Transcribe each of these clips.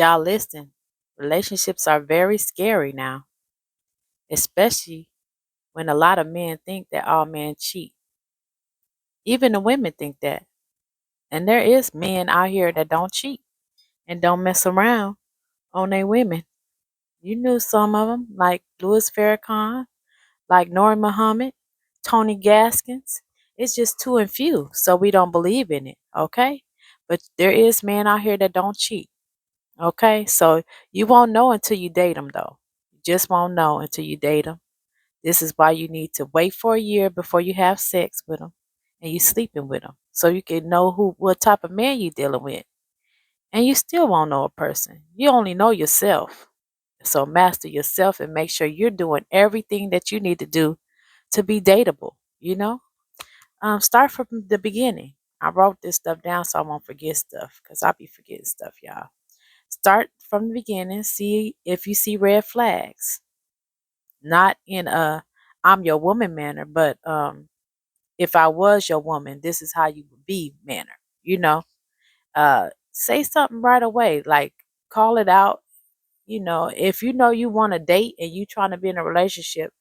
Y'all listen. Relationships are very scary now, especially when a lot of men think that all men cheat. Even the women think that. And there is men out here that don't cheat and don't mess around on their women. You knew some of them, like Louis Farrakhan, like Nori Muhammad, Tony Gaskins. It's just too and few, so we don't believe in it, okay? But there is men out here that don't cheat, okay? So you won't know until you date them, though. You just won't know until you date them. This is why you need to wait for a year before you have sex with them and you sleeping with them, so you can know what type of man you dealing with. And you still won't know a person. You only know yourself. So master yourself and make sure you're doing everything that you need to do to be dateable, you know? Start from the beginning. I wrote this stuff down so I won't forget stuff because I'll be forgetting stuff, y'all. Start from the beginning. See if you see red flags. Not in a I'm your woman manner, but if I was your woman, this is how you would be manner, you know? Say something right away, like call it out. If you know you want to date and you trying to be in a relationship,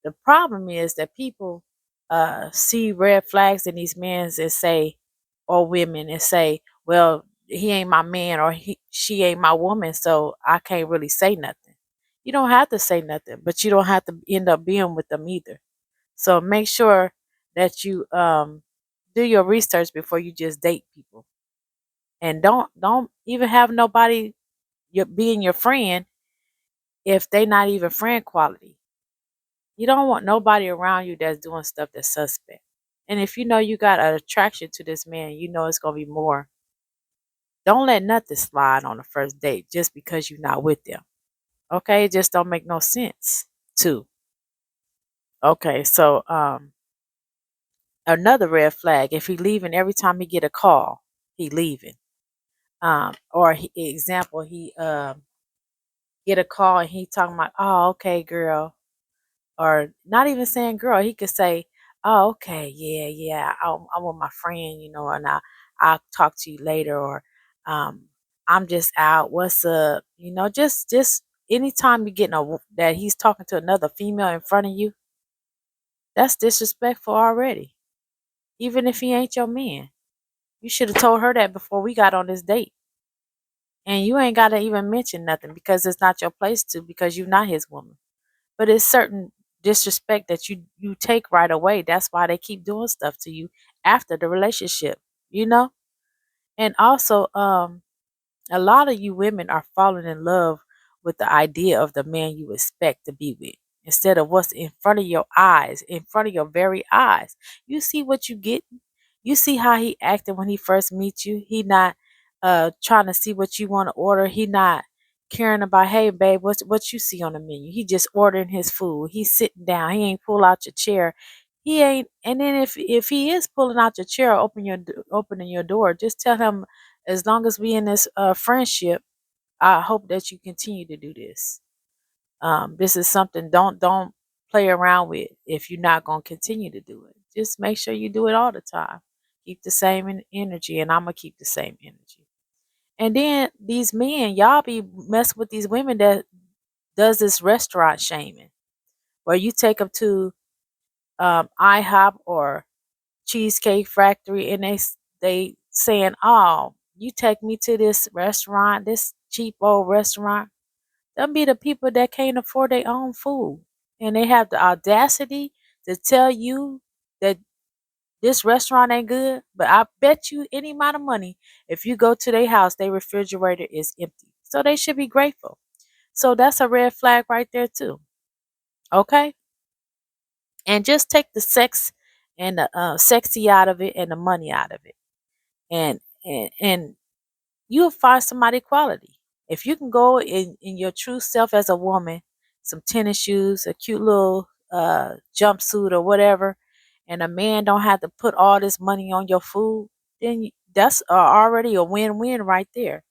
the problem is that people see red flags in these men and say, or women, and say, well, he ain't my man or she ain't my woman, so I can't really say nothing. You don't have to say nothing, but you don't have to end up being with them either. So make sure that you do your research before you just date people, and don't even have nobody being your friend if they not even friend quality. You don't want nobody around you that's doing stuff that's suspect. And if you know you got an attraction to this man, you know it's gonna be more. Don't let nothing slide on the first date just because you're not with them. Okay, it just don't make no sense. Too. Okay, so another red flag, if he leaving every time he get a call, he leaving. Or example, he get a call and he talking about, oh, okay, girl, or not even saying girl. He could say, oh, okay, yeah, yeah, I'm with my friend, and I'll talk to you later, or um, I'm just out. What's up? Just anytime you get that he's talking to another female in front of you, that's disrespectful already. Even if he ain't your man, you should have told her that before we got on this date. And you ain't got to even mention nothing because it's not your place to, because you're not his woman. But it's certain disrespect that you take right away. That's why they keep doing stuff to you after the relationship, you know? And also, a lot of you women are falling in love with the idea of the man you expect to be with instead of what's in front of your eyes, in front of your very eyes. You see what you get. You see how he acted when he first meets you. He not trying to see what you want to order. He not caring about, hey babe, what you see on the menu. He just ordering his food. He's sitting down. He ain't pull out your chair. He ain't. And then if he is pulling out your chair, opening your door, just tell him, as long as we in this friendship, I hope that you continue to do this. This is something don't play around with if you're not gonna continue to do it. Just make sure you do it all the time. Keep the same energy, and I'm gonna keep the same energy. And then these men, y'all be messing with these women that does this restaurant shaming, where you take them to IHOP or Cheesecake Factory, and they saying, "Oh, you take me to this restaurant, this cheap old restaurant." Them be the people that can't afford their own food, and they have the audacity to tell you that this restaurant ain't good. But I bet you any amount of money, if you go to their house, their refrigerator is empty. So they should be grateful. So that's a red flag right there too. Okay, and just take the sex and the sexy out of it and the money out of it, and you'll find somebody quality. If you can go in your true self as a woman, some tennis shoes, a cute little jumpsuit or whatever, and a man don't have to put all this money on your food, then that's already a win-win right there.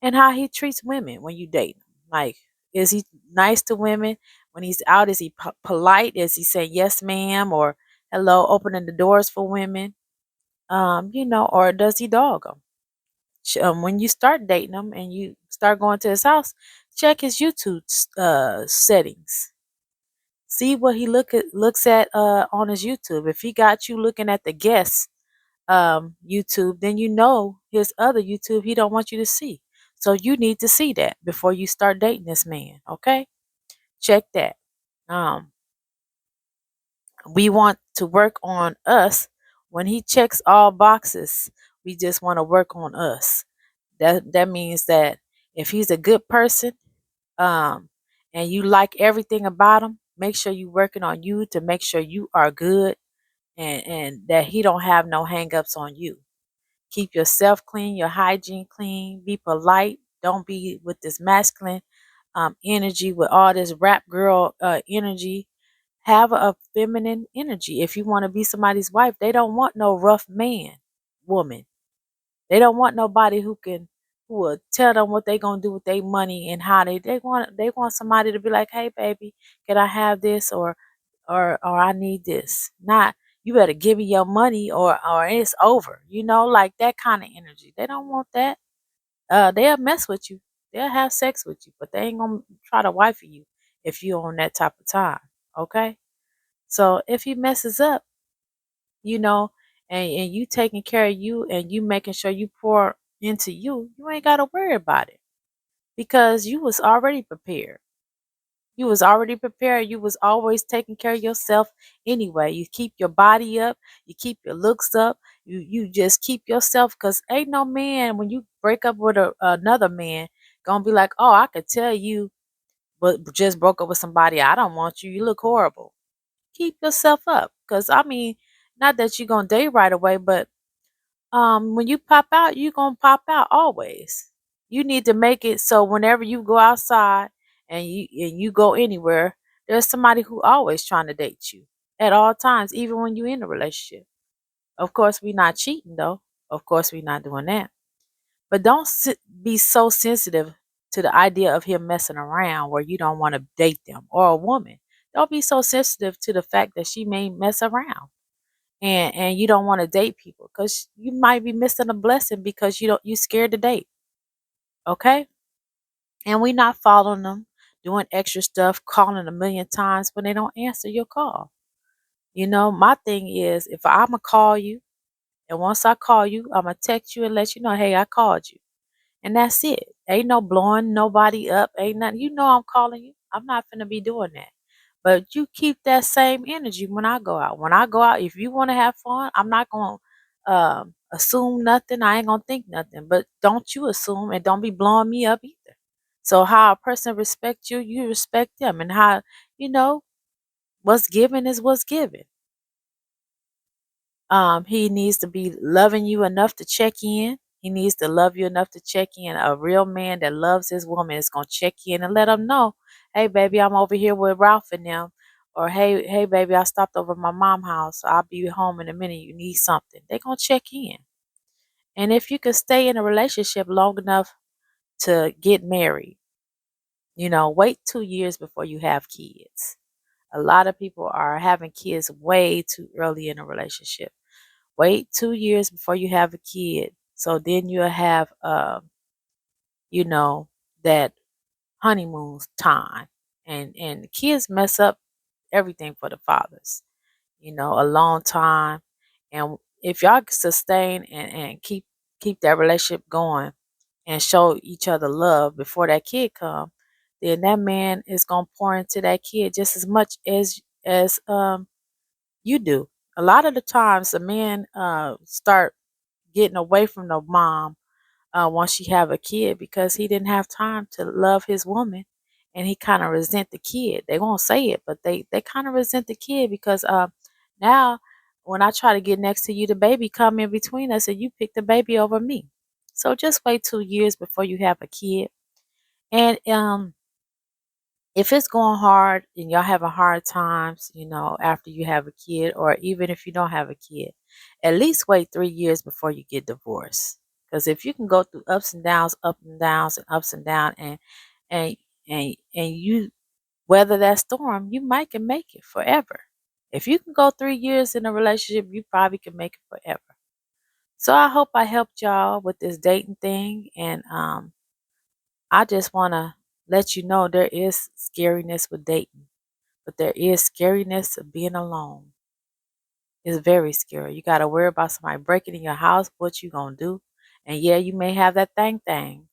And how he treats women when you date him. Like, is he nice to women? When he's out, is he polite? Is he saying yes ma'am or hello, opening the doors for women? Or does he dog them? When you start dating him and you start going to his house, check his YouTube settings. See what he looks at on his YouTube. If he got you looking at the guest YouTube, then you know his other YouTube he don't want you to see. So you need to see that before you start dating this man. Okay, check that. Um, we want to work on us. When he checks all boxes, we just want to work on us. That means that if he's a good person, um, and you like everything about him, make sure you working on you to make sure you are good, and that he don't have no hangups on you. Keep yourself clean, your hygiene clean, be polite. Don't be with this masculine energy, with all this rap girl energy. Have a feminine energy. If you want to be somebody's wife, they don't want no rough man, woman. They don't want nobody who will tell them what they gonna do with their money and how they want somebody to be like, hey baby, can I have this, or I need this. Not, you better give me your money, or it's over. Like that kind of energy. They don't want that. They'll mess with you. They'll have sex with you, but they ain't gonna try to wife you if you on that type of time. Okay? So if he messes up, you know, and you taking care of you and you making sure you pour into you, you ain't gotta worry about it because you was already prepared. You was already prepared. You was always taking care of yourself anyway. You keep your body up. You keep your looks up. You just keep yourself, because ain't no man, when you break up with another man, gonna be like, oh, I could tell you, but just broke up with somebody. I don't want you. You look horrible. Keep yourself up, because I mean, not that you're gonna date right away, but when you pop out, you gonna pop out always. You need to make it so whenever you go outside and you go anywhere, there's somebody who always trying to date you at all times, even when you're in a relationship. Of course, we not cheating though. Of course, we not doing that. But don't be so sensitive to the idea of him messing around where you don't want to date them, or a woman. Don't be so sensitive to the fact that she may mess around and you don't want to date people, because you might be missing a blessing because you scared to date. Okay, and we not following them, doing extra stuff, calling a million times when they don't answer your call. My thing is, if I'm gonna call you, and once I call you, I'm gonna text you and let you know, hey, I called you, and that's it. Ain't no blowing nobody up, ain't nothing. I'm calling you. I'm not gonna be doing that. But you keep that same energy when I go out. When I go out, if you want to have fun, I'm not going to assume nothing. I ain't going to think nothing. But don't you assume, and don't be blowing me up either. So how a person respect you, you respect them. And how, you know, what's given is what's given. He needs to be loving you enough to check in. He needs to love you enough to check in. A real man that loves his woman is gonna check in and let them know, hey baby, I'm over here with Ralph and them. Or hey baby, I stopped over at my mom's house. I'll be home in a minute. You need something. They're gonna check in. And if you can stay in a relationship long enough to get married, wait 2 years before you have kids. A lot of people are having kids way too early in a relationship. Wait 2 years before you have a kid. So then you'll have, you know, that honeymoon time. And the kids mess up everything for the fathers, a long time. And if y'all can sustain and keep that relationship going and show each other love before that kid come, then that man is gonna pour into that kid just as much as you do. A lot of the times, a man start getting away from the mom once she have a kid, because he didn't have time to love his woman, and he kind of resent the kid. They won't say it, but they kind of resent the kid because now when I try to get next to you, the baby come in between us and you pick the baby over me. So just wait 2 years before you have a kid. And if it's going hard and y'all having hard times, after you have a kid, or even if you don't have a kid, at least wait 3 years before you get divorced. Because if you can go through ups and downs, and ups and downs, and and you weather that storm, you might can make it forever. If you can go 3 years in a relationship, you probably can make it forever. So I hope I helped y'all with this dating thing. And I just want to let you know there is scariness with dating, but there is scariness of being alone. It's very scary. You got to worry about somebody breaking in your house, what you going to do. And yeah, you may have that thing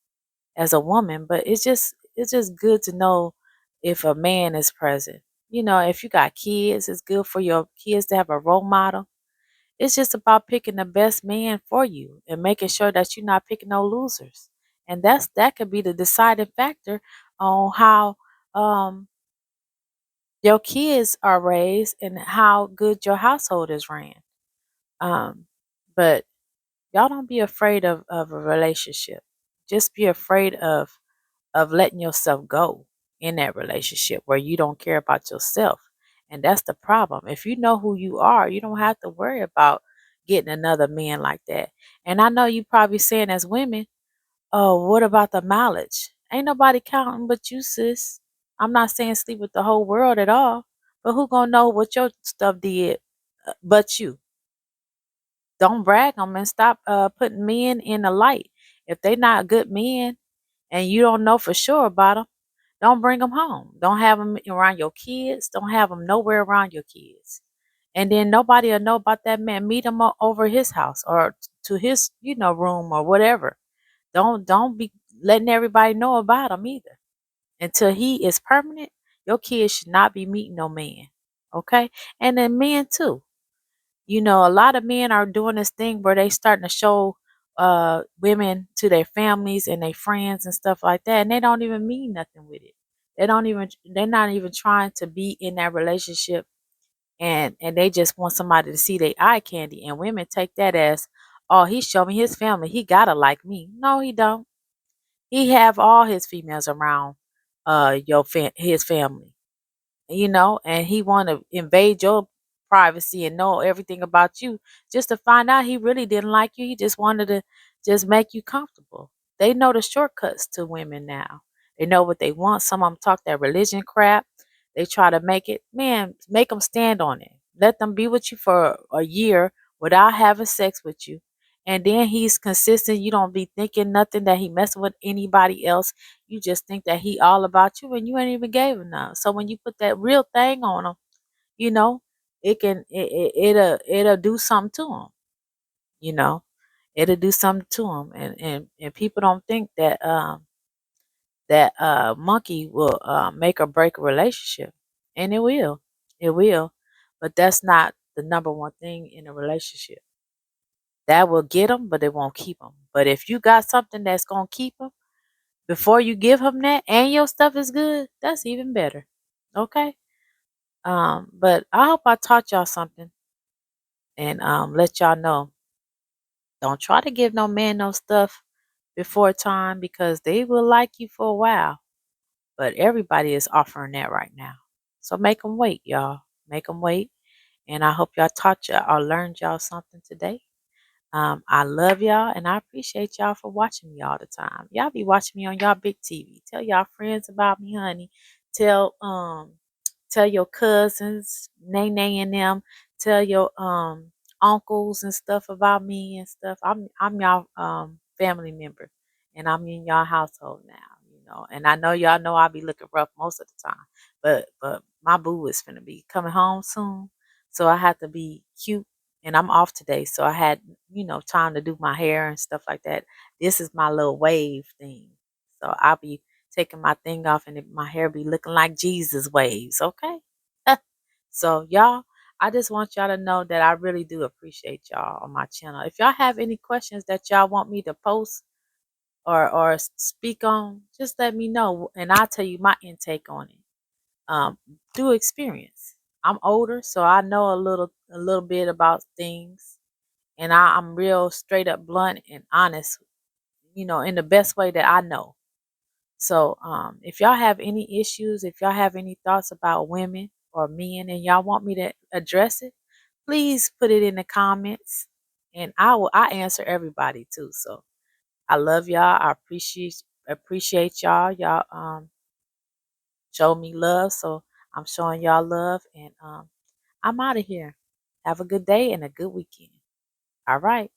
as a woman, but it's just good to know if a man is present. If you got kids, it's good for your kids to have a role model. It's just about picking the best man for you and making sure that you're not picking no losers. And that could be the deciding factor on how um your kids are raised and how good your household is ran. Um, but y'all don't be afraid of a relationship. Just be afraid of letting yourself go in that relationship where you don't care about yourself. And that's the problem. If you know who you are, you don't have to worry about getting another man like that. And I know you probably saying as women, oh, what about the mileage? Ain't nobody counting but you, sis. I'm not saying sleep with the whole world at all, but who gonna know what your stuff did but you? Don't brag on them and stop putting men in the light. If they not good men and you don't know for sure about them, don't bring them home. Don't have them around your kids. Don't have them nowhere around your kids. And then nobody will know about that man. Meet him over his house or to his, room or whatever. Don't be letting everybody know about him either. Until he is permanent, your kids should not be meeting no man. Okay? And then men too. A lot of men are doing this thing where they starting to show women to their families and their friends and stuff like that, and they don't even mean nothing with it. They're not even trying to be in that relationship, and they just want somebody to see their eye candy. And women take that as, oh, he showed me his family, he gotta like me. No, he don't. He have all his females around his family, and he want to invade your privacy and know everything about you just to find out he really didn't like you. He just wanted to just make you comfortable. They know the shortcuts to women now. They know what they want. Some of them talk that religion crap. They try to make them stand on it. Let them be with you for a year without having sex with you. And then he's consistent. You don't be thinking nothing that he messing with anybody else. You just think that he all about you and you ain't even gave him none. So when you put that real thing on him, you know, it'll do something to him, you know. It'll do something to him. And people don't think that monkey will make or break a relationship. And it will. It will. But that's not the number one thing in a relationship. That will get them, but it won't keep them. But if you got something that's going to keep them, before you give him that and your stuff is good, that's even better. Okay? But I hope I taught y'all something and let y'all know. Don't try to give no man no stuff before time because they will like you for a while. But everybody is offering that right now. So make them wait, y'all. Make them wait. And I hope y'all taught y'all or learned y'all something today. I love y'all and I appreciate y'all for watching me all the time. Y'all be watching me on y'all big TV. Tell y'all friends about me, honey. Tell tell your cousins, Nene and them. Tell your uncles and stuff about me and stuff. I'm y'all family member and I'm in y'all household now. And I know y'all know I'll be looking rough most of the time. But my boo is gonna be coming home soon. So I have to be cute and I'm off today, so I had, time to do my hair and stuff like that. This is my little wave thing. So I'll be taking my thing off and my hair be looking like Jesus waves, okay? So y'all, I just want y'all to know that I really do appreciate y'all on my channel. If y'all have any questions that y'all want me to post or speak on, just let me know and I'll tell you my intake on it. Through experience. I'm older, so I know a little bit about things and I'm real straight up blunt and honest, in the best way that I know. So if y'all have any issues, if y'all have any thoughts about women or men and y'all want me to address it, please put it in the comments and I answer everybody too. So I love y'all. I appreciate y'all. Y'all show me love. So I'm showing y'all love and I'm out of here. Have a good day and a good weekend. All right.